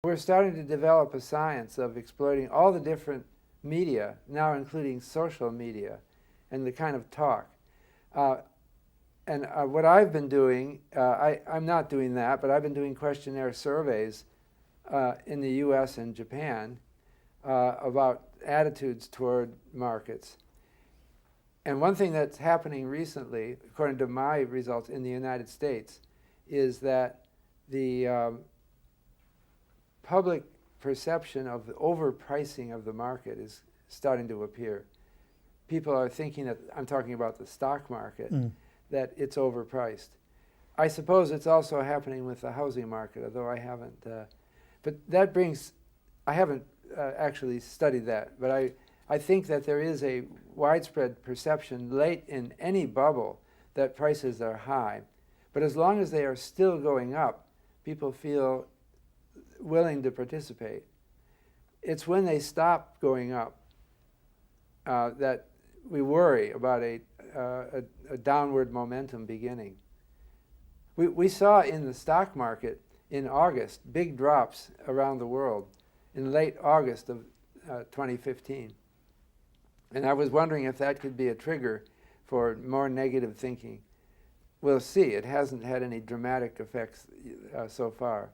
We're starting to develop a science of exploiting all the different media, now including social media, and the kind of talk. What I've been doing, I'm not doing that, but I've been doing questionnaire surveys in the US and Japan about attitudes toward markets. And one thing that's happening recently, according to my results in the United States, is that the public perception of the overpricing of the market is starting to appear. People are thinking that, I'm talking about the stock market, that it's overpriced. I suppose it's also happening with the housing market, although I haven't, but that brings, I haven't actually studied that, but I think that there is a widespread perception late in any bubble that prices are high. But as long as they are still going up, people feel willing to participate. It's when they stop going up that we worry about a downward momentum beginning. We saw in the stock market in August big drops around the world in late August of 2015. And I was wondering if that could be a trigger for more negative thinking. We'll see. It hasn't had any dramatic effects so far.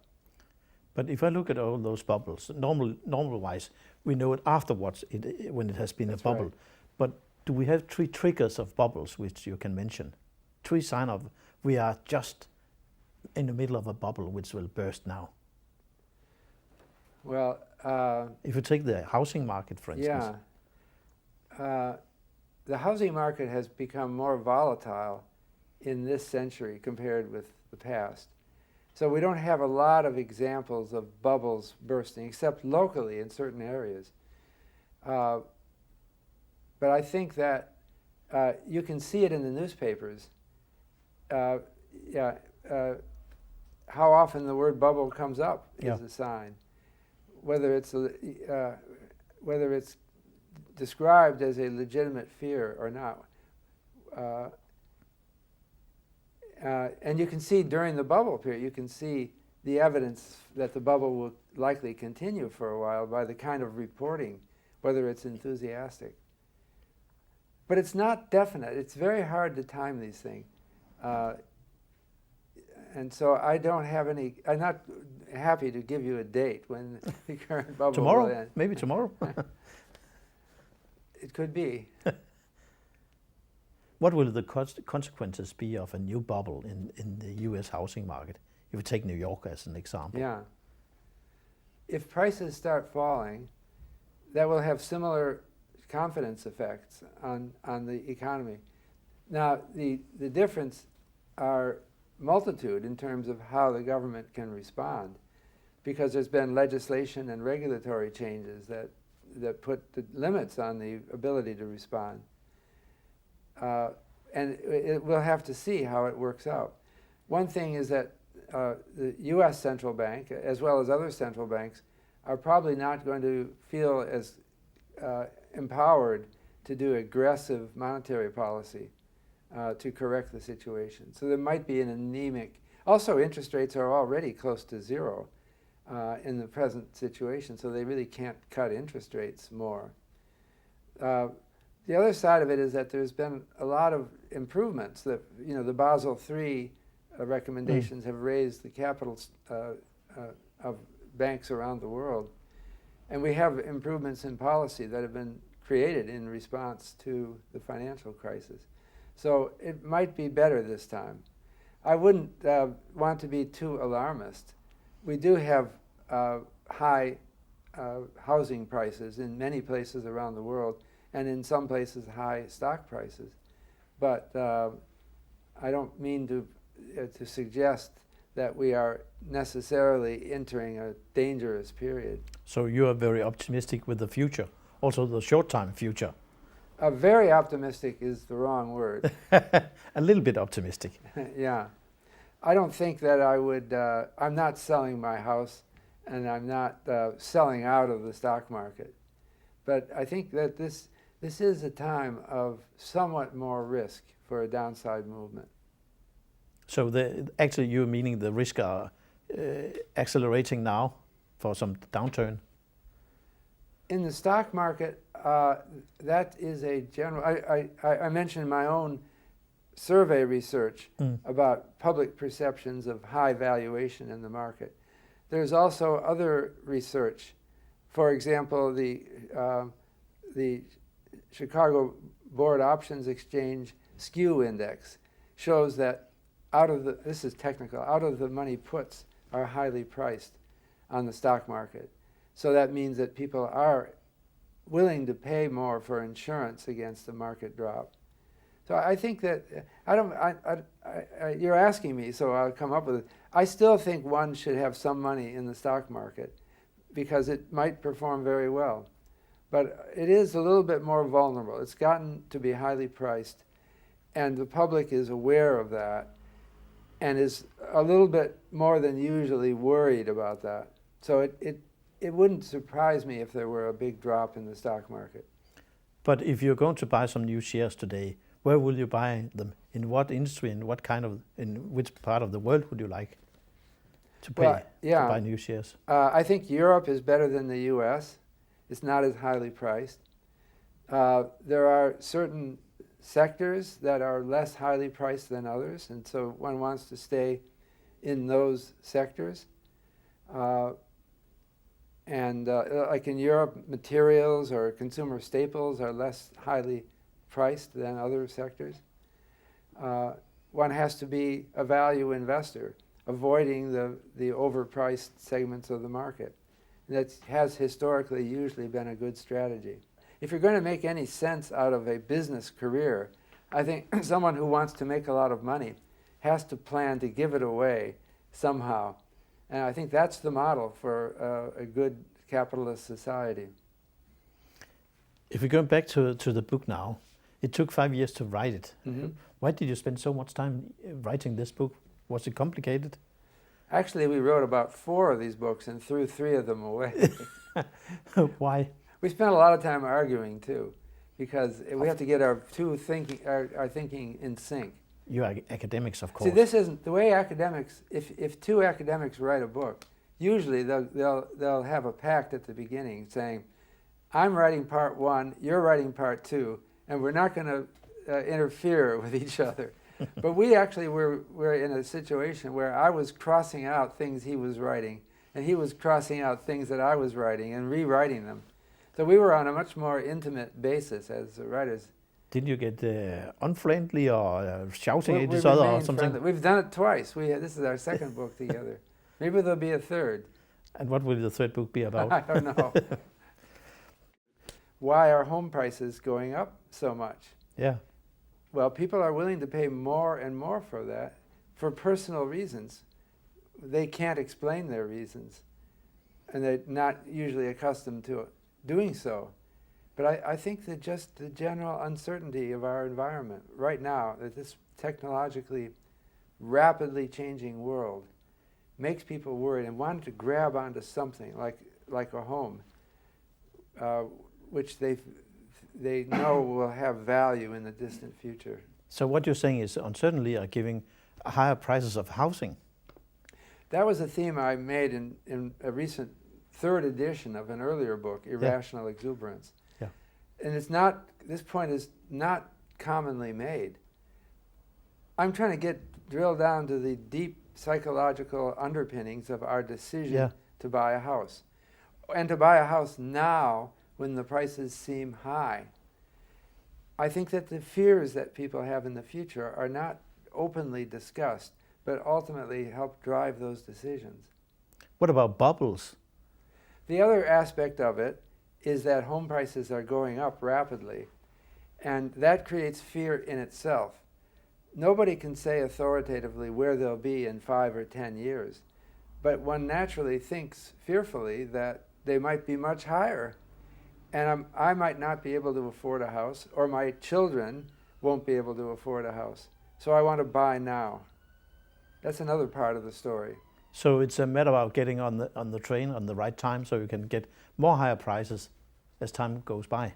But if I look at all those bubbles, normal-wise, we know it afterwards when it has been a bubble. Right. But do we have 3 triggers of bubbles which you can mention? 3 signs of we are just in the middle of a bubble which will burst now. Well, if you take the housing market, for instance. Yeah. The housing market has become more volatile in this century compared with the past. So we don't have a lot of examples of bubbles bursting, except locally in certain areas. But I think that you can see it in the newspapers. How often the word bubble comes up is a sign. Whether it's described as a legitimate fear or not. And you can see during the bubble period, you can see the evidence that the bubble will likely continue for a while by the kind of reporting, whether it's enthusiastic. But it's not definite. It's very hard to time these things. And so I don't have any, I'm not happy to give you a date when the current bubble will end. Maybe tomorrow. It could be. What will the consequences be of a new bubble in the US housing market? If you take New York as an example. Yeah. If prices start falling, that will have similar confidence effects on the economy. Now, the difference are multitude in terms of how the government can respond, because there's been legislation and regulatory changes that put the limits on the ability to respond. And we'll have to see how it works out. One thing is that the US central bank, as well as other central banks, are probably not going to feel as empowered to do aggressive monetary policy to correct the situation. So there might be an anemic. Also, interest rates are already close to zero in the present situation, so they really can't cut interest rates more. The other side of it is that there's been a lot of improvements. That the Basel III recommendations have raised the capital of banks around the world, and we have improvements in policy that have been created in response to the financial crisis. So it might be better this time. I wouldn't want to be too alarmist. We do have high housing prices in many places around the world, and in some places high stock prices. But I don't mean to suggest that we are necessarily entering a dangerous period. So you are very optimistic with the future, also the short-term future. Very optimistic is the wrong word. A little bit optimistic. Yeah. I don't think that I would, I'm not selling my house, and I'm not selling out of the stock market. But I think that this is a time of somewhat more risk for a downside movement. So actually you're meaning the risk are accelerating now? for some downturn? In the stock market, that is a general. I mentioned my own survey research about public perceptions of high valuation in the market. There's also other research. For example, the Chicago Board Options Exchange SKU index shows that this is technical, out of the money puts are highly priced on the stock market. So that means that people are willing to pay more for insurance against a market drop. So I think that, you're asking me, so I'll come up with it. I still think one should have some money in the stock market because it might perform very well. But it is a little bit more vulnerable. It's gotten to be highly priced, and the public is aware of that and is a little bit more than usually worried about that. So it wouldn't surprise me if there were a big drop in the stock market. But if you're going to buy some new shares today, where will you buy them? In what industry? In which part of the world would you like to pay to buy new shares? I think Europe is better than the U.S. It's not as highly priced. There are certain sectors that are less highly priced than others, and so one wants to stay in those sectors. Like in Europe, materials or consumer staples are less highly priced than other sectors. One has to be a value investor, avoiding the overpriced segments of the market. That has historically usually been a good strategy. If you're going to make any sense out of a business career, I think someone who wants to make a lot of money has to plan to give it away somehow. And I think that's the model for a good capitalist society. If we go back to the book now, it took 5 years to write it. Mm-hmm. Why did you spend so much time writing this book? Was it complicated? Actually, we wrote about 4 of these books and threw 3 of them away. Why? We spent a lot of time arguing too, because we have to get our thinking in sync. You are academics, of course. See, this isn't the way academics. If 2 academics write a book, usually they'll have a pact at the beginning saying, "I'm writing part 1, you're writing part 2, and we're not going to interfere with each other." But we actually were in a situation where I was crossing out things he was writing, and he was crossing out things that I was writing and rewriting them. So we were on a much more intimate basis as writers. Didn't you get unfriendly or shouting at each other or something? Friendly. We've done it twice. This is our second book together. Maybe there'll be a third. And what will the third book be about? I don't know. Why are home prices going up so much? Yeah. Well, people are willing to pay more and more for that for personal reasons. They can't explain their reasons, and they're not usually accustomed to doing so. But I think that just the general uncertainty of our environment right now, that this technologically rapidly changing world makes people worried and want to grab onto something like a home, which they know will have value in the distant future. So what you're saying is uncertainty are giving higher prices of housing. That was a theme I made in a recent 3rd edition of an earlier book, Irrational Exuberance. Yeah. And this point is not commonly made. I'm trying to drill down to the deep psychological underpinnings of our decision to buy a house. And to buy a house now when the prices seem high. I think that the fears that people have in the future are not openly discussed, but ultimately help drive those decisions. What about bubbles? The other aspect of it is that home prices are going up rapidly, and that creates fear in itself. Nobody can say authoritatively where they'll be in 5 or 10 years, but one naturally thinks fearfully that they might be much higher. And I might not be able to afford a house, or my children won't be able to afford a house. So I want to buy now. That's another part of the story. So it's a matter of getting on the train on the right time so you can get more higher prices as time goes by.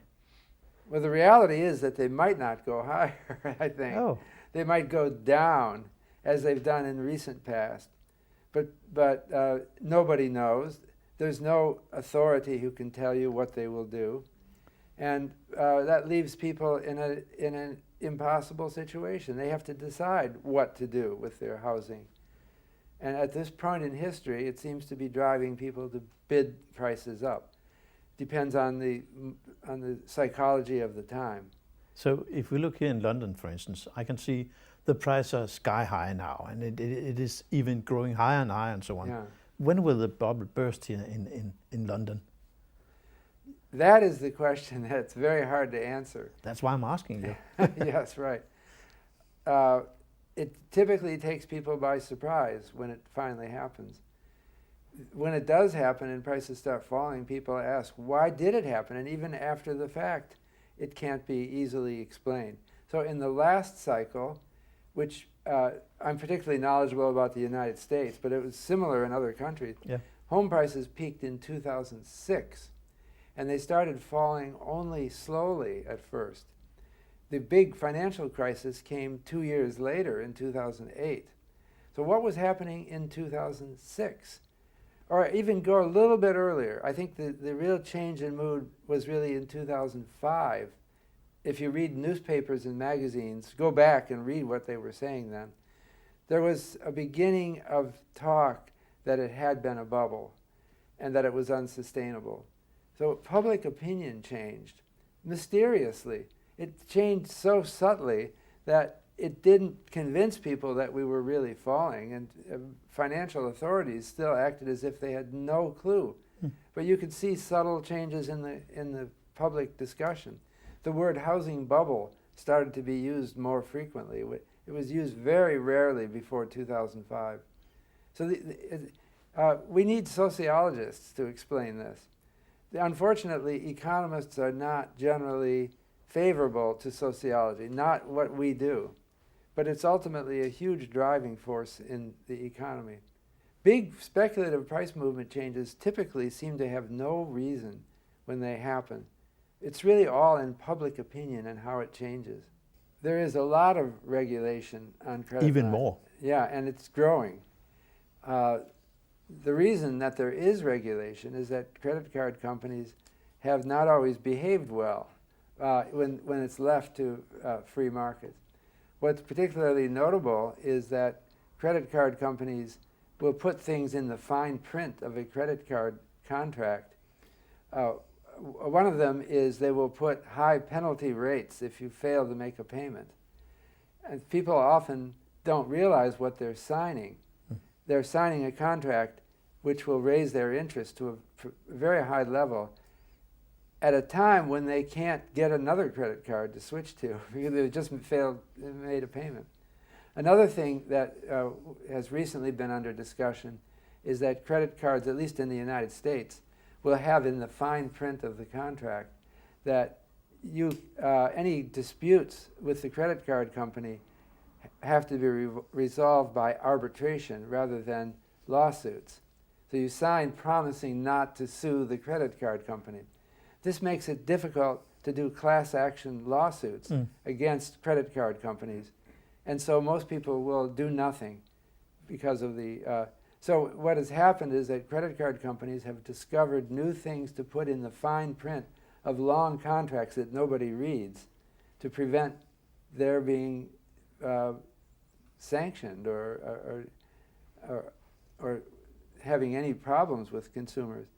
Well, the reality is that they might not go higher, I think. Oh. They might go down, as they've done in recent past. But nobody knows. there's no authority who can tell you what they will do. And that leaves people in an impossible situation. They have to decide what to do with their housing. And at this point in history, it seems to be driving people to bid prices up. Depends on the psychology of the time. So if we look here in London, for instance, I can see the prices are sky high now, and it is even growing higher and higher and so on. Yeah. When will the bubble burst here in London? That is the question that's very hard to answer. That's why I'm asking you. Yes, right. It typically takes people by surprise when it finally happens. When it does happen and prices start falling, people ask, why did it happen? And even after the fact, it can't be easily explained. So in the last cycle, which I'm particularly knowledgeable about the United States, but it was similar in other countries, Yeah. home prices peaked in 2006, and they started falling only slowly at first. The big financial crisis came 2 years later in 2008. So what was happening in 2006? Or even go a little bit earlier. I think the real change in mood was really in 2005. If you read newspapers and magazines, go back and read what they were saying then. There was a beginning of talk that it had been a bubble and that it was unsustainable. So public opinion changed mysteriously. It changed so subtly that it didn't convince people that we were really falling, and financial authorities still acted as if they had no clue. But you could see subtle changes in the public discussion. The word housing bubble started to be used more frequently. It was used very rarely before 2005. So we need sociologists to explain this. Unfortunately, economists are not generally favorable to sociology, not what we do. But it's ultimately a huge driving force in the economy. Big speculative price movement changes typically seem to have no reason when they happen. It's really all in public opinion and how it changes. There is a lot of regulation on credit. Even more. Yeah, and it's growing. The reason that there is regulation is that credit card companies have not always behaved well when it's left to free markets. What's particularly notable is that credit card companies will put things in the fine print of a credit card contract. One of them is they will put high penalty rates if you fail to make a payment. And people often don't realize what they're signing. They're signing a contract which will raise their interest to a very high level at a time when they can't get another credit card to switch to because they just made a payment. Another thing that has recently been under discussion is that credit cards, at least in the United States, will have in the fine print of the contract that any disputes with the credit card company have to be resolved by arbitration rather than lawsuits. So you sign promising not to sue the credit card company. This makes it difficult to do class action lawsuits against credit card companies. And so most people will do nothing because of the... So what has happened is that credit card companies have discovered new things to put in the fine print of long contracts that nobody reads to prevent their being sanctioned or having any problems with consumers.